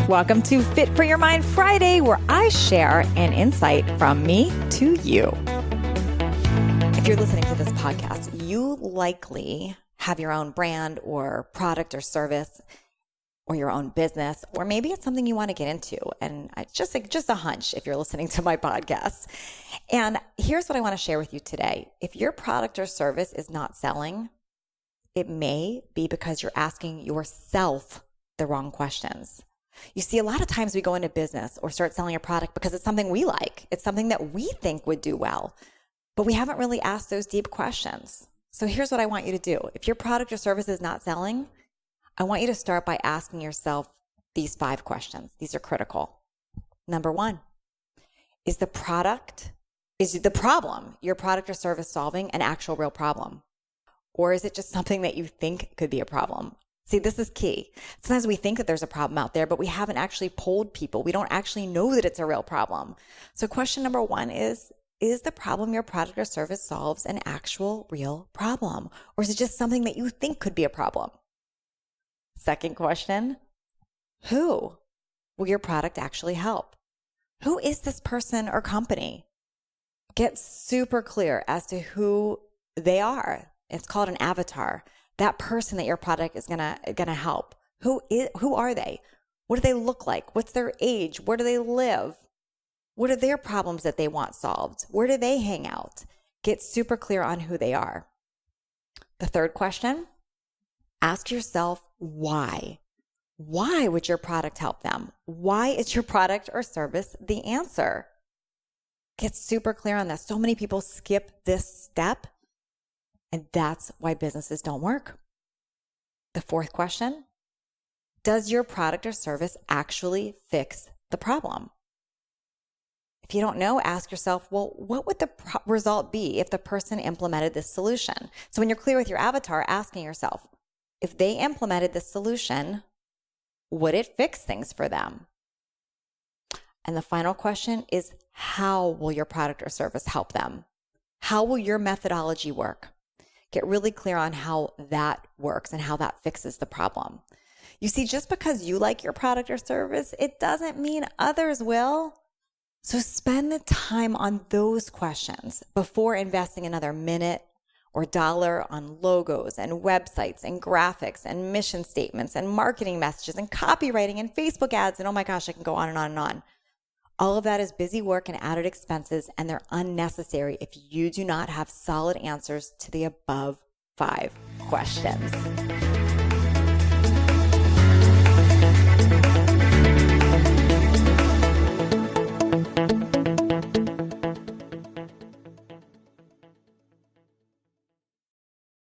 Welcome to Fit for Your Mind Friday, where I share an insight from me to you. If you're listening to this podcast, you likely have your own brand or product or service or your own business, or maybe it's something you want to get into. And it's just a hunch if you're listening to my podcast. And here's what I want to share with you today. If your product or service is not selling, it may be because you're asking yourself the wrong questions. You see, a lot of times we go into business or start selling a product because it's something we like. It's something that we think would do well, but we haven't really asked those deep questions. So here's what I want you to do. If your product or service is not selling, I want you to start by asking yourself these 5 questions. These are critical. Number 1, is the problem your product or service solving an actual real problem? Or is it just something that you think could be a problem? See, this is key. Sometimes we think that there's a problem out there, but we haven't actually polled people. We don't actually know that it's a real problem. So question number 1 is the problem your product or service solves an actual real problem? Or is it just something that you think could be a problem? Second question, who will your product actually help? Who is this person or company? Get super clear as to who they are. It's called an avatar. That person that your product is gonna help. Who are they? What do they look like? What's their age? Where do they live? What are their problems that they want solved? Where do they hang out? Get super clear on who they are. The third question, ask yourself why. Why would your product help them? Why is your product or service the answer? Get super clear on this. So many people skip this step, and that's why businesses don't work. The fourth question, does your product or service actually fix the problem? If you don't know, ask yourself, well, what would the result be if the person implemented this solution? So when you're clear with your avatar, asking yourself, if they implemented this solution, would it fix things for them? And the final question is, how will your product or service help them? How will your methodology work? Get really clear on how that works and how that fixes the problem. You see, just because you like your product or service, it doesn't mean others will. So spend the time on those questions before investing another minute or dollar on logos and websites and graphics and mission statements and marketing messages and copywriting and Facebook ads. And oh my gosh, I can go on and on and on. All of that is busy work and added expenses, and they're unnecessary if you do not have solid answers to the above 5 questions.